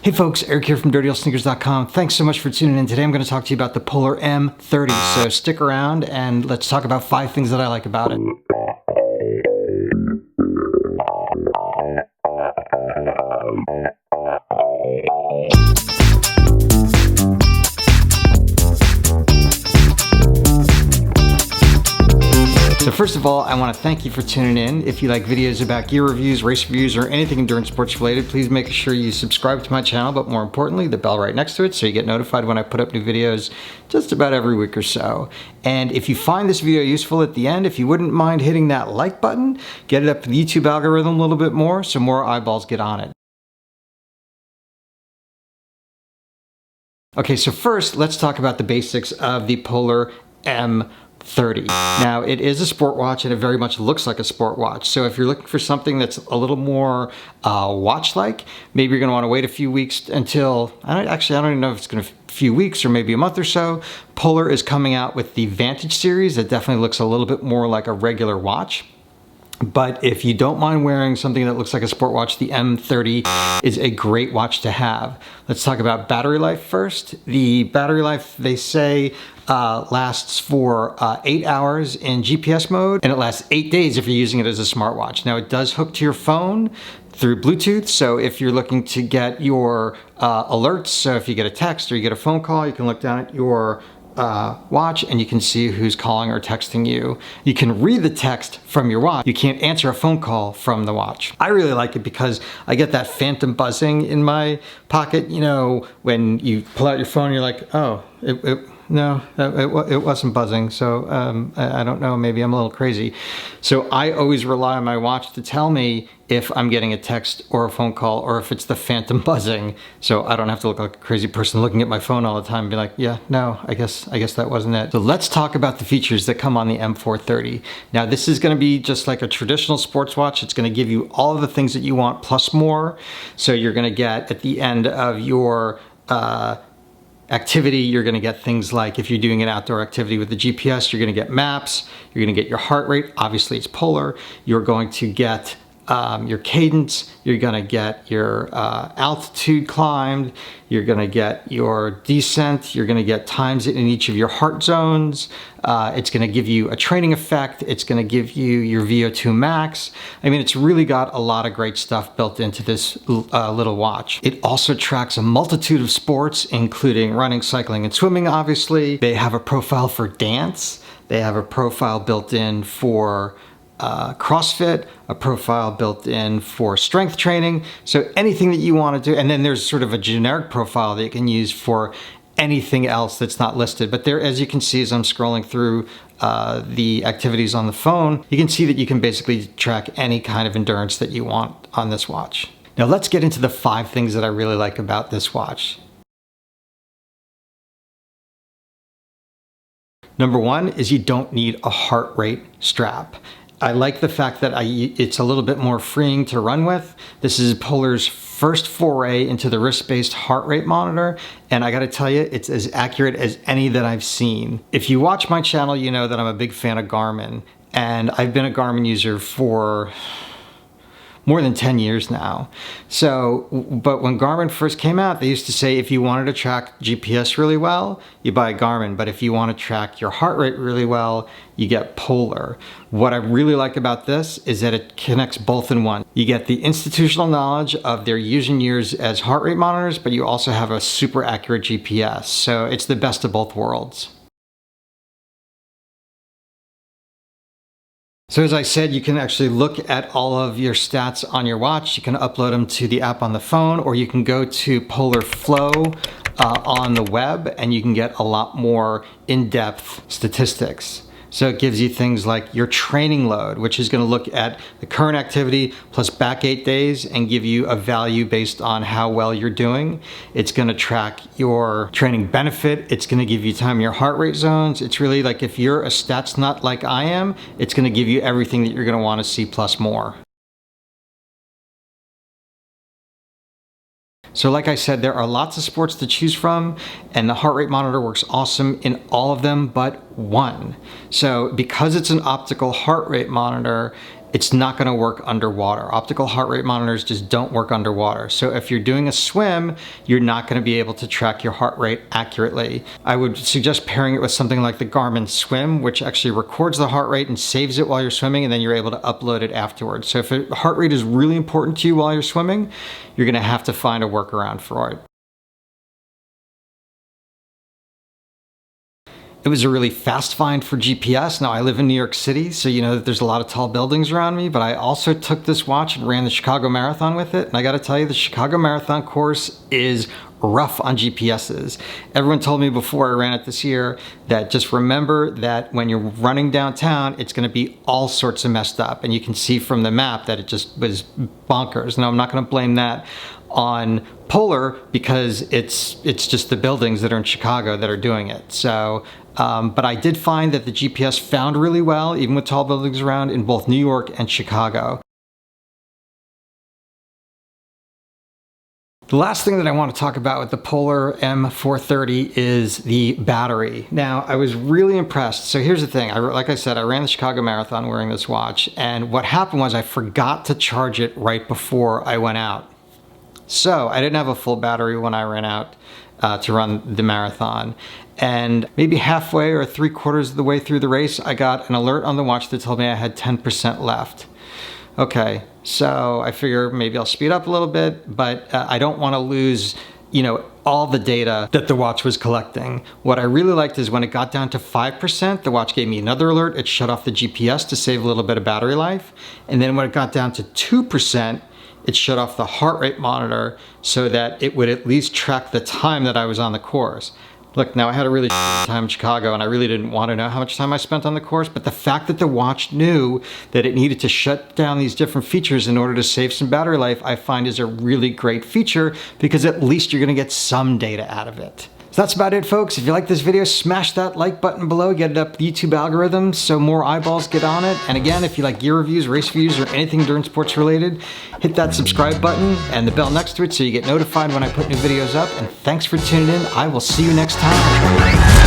Hey folks, Eric here from DirtyOldSneakers.com. Thanks so much for tuning in. Today I'm going to talk to you about the Polar M30. So stick around and let's talk about 5 things that I like about it. So first of all, I want to thank you for tuning in. If you like videos about gear reviews, race reviews, or anything endurance sports related, please make sure you subscribe to my channel, but more importantly, the bell right next to it so you get notified when I put up new videos just about every week or so. And if you find this video useful at the end, if you wouldn't mind hitting that like button, get it up to the YouTube algorithm a little bit more so more eyeballs get on it. Okay, so first, let's talk about the basics of the Polar M30. Now, it is a sport watch and it very much looks like a sport watch. So if you're looking for something that's a little more watch-like, maybe you're going to want to wait a few weeks until, I don't even know if it's going to a few weeks or maybe a month or so. Polar is coming out with the Vantage series that definitely looks a little bit more like a regular watch. But if you don't mind wearing something that looks like a sport watch, the M30 is a great watch to have. Let's talk about battery life first. The battery life, they say, lasts for 8 hours in GPS mode, and it lasts 8 days if you're using it as a smartwatch. Now, it does hook to your phone through Bluetooth, so if you're looking to get your alerts, so if you get a text or you get a phone call, you can look down at your watch and you can see who's calling or texting you. You can read the text from your watch. You can't answer a phone call from the watch. I really like it because I get that phantom buzzing in my pocket. You know, when you pull out your phone, you're like, oh, it wasn't buzzing, so I don't know, maybe I'm a little crazy. So I always rely on my watch to tell me if I'm getting a text or a phone call or if it's the phantom buzzing, so I don't have to look like a crazy person looking at my phone all the time and be like, yeah, no, I guess that wasn't it. So let's talk about the features that come on the M430. Now, this is going to be just like a traditional sports watch. It's going to give you all of the things that you want plus more. So you're going to get at the end of your activity, you're going to get things like, if you're doing an outdoor activity with the GPS, you're going to get maps, you're going to get your heart rate, obviously it's Polar, you're going to get your cadence, you're going to get your altitude climbed, you're going to get your descent, you're going to get times in each of your heart zones, it's going to give you a training effect, it's going to give you your VO2 max. I mean, it's really got a lot of great stuff built into this little watch. It also tracks a multitude of sports, including running, cycling, and swimming, obviously. They have a profile for dance, they have a profile built in for CrossFit, a profile built in for strength training, so anything that you want to do. And then there's sort of a generic profile that you can use for anything else that's not listed. But there, as you can see as I'm scrolling through the activities on the phone, you can see that you can basically track any kind of endurance that you want on this watch. Now let's get into the 5 things that I really like about this watch. Number 1 is you don't need a heart rate strap. I like the fact that it's a little bit more freeing to run with. This is Polar's first foray into the wrist-based heart rate monitor, and I gotta tell you, it's as accurate as any that I've seen. If you watch my channel, you know that I'm a big fan of Garmin, and I've been a Garmin user for more than 10 years now. So, but when Garmin first came out, they used to say if you wanted to track GPS really well, you buy a Garmin, but if you want to track your heart rate really well, you get Polar. What I really like about this is that it connects both in one. You get the institutional knowledge of their years and years as heart rate monitors, but you also have a super accurate GPS. So it's the best of both worlds. So as I said, you can actually look at all of your stats on your watch. You can upload them to the app on the phone, or you can go to Polar Flow on the web and you can get a lot more in-depth statistics. So it gives you things like your training load, which is going to look at the current activity plus back 8 days and give you a value based on how well you're doing. It's going to track your training benefit. It's going to give you time in your heart rate zones. It's really like, if you're a stats nut like I am, it's going to give you everything that you're going to want to see plus more. So like I said, there are lots of sports to choose from, and the heart rate monitor works awesome in all of them but one. So because it's an optical heart rate monitor, it's not going to work underwater. Optical heart rate monitors just don't work underwater. So if you're doing a swim, you're not going to be able to track your heart rate accurately. I would suggest pairing it with something like the Garmin Swim, which actually records the heart rate and saves it while you're swimming, and then you're able to upload it afterwards. So if the heart rate is really important to you while you're swimming, you're going to have to find a workaround for it. It was a really fast find for GPS. Now I live in New York City, so you know that there's a lot of tall buildings around me, but I also took this watch and ran the Chicago Marathon with it. And I gotta tell you, the Chicago Marathon course is rough on GPSs. Everyone told me before I ran it this year that just remember that when you're running downtown, it's gonna be all sorts of messed up. And you can see from the map that it just was bonkers. Now I'm not gonna blame that on Polar because it's just the buildings that are in Chicago that are doing it. So, but I did find that the GPS found really well, even with tall buildings around, in both New York and Chicago. The last thing that I want to talk about with the Polar M430 is the battery. Now, I was really impressed. So here's the thing. Like I said, I ran the Chicago Marathon wearing this watch, and what happened was I forgot to charge it right before I went out. So I didn't have a full battery when I ran out to run the marathon. And maybe halfway or 3/4 of the way through the race, I got an alert on the watch that told me I had 10% left. Okay, so I figure maybe I'll speed up a little bit, but I don't want to lose, you know, all the data that the watch was collecting. What I really liked is when it got down to 5%, the watch gave me another alert. It shut off the GPS to save a little bit of battery life. And then when it got down to 2%, it shut off the heart rate monitor so that it would at least track the time that I was on the course. Look, now I had a really time in Chicago and I really didn't want to know how much time I spent on the course, but the fact that the watch knew that it needed to shut down these different features in order to save some battery life, I find is a really great feature because at least you're going to get some data out of it. So that's about it, folks. If you like this video, smash that like button below, get it up the YouTube algorithm so more eyeballs get on it. And again, if you like gear reviews, race reviews, or anything endurance sports related, hit that subscribe button and the bell next to it so you get notified when I put new videos up. And thanks for tuning in. I will see you next time.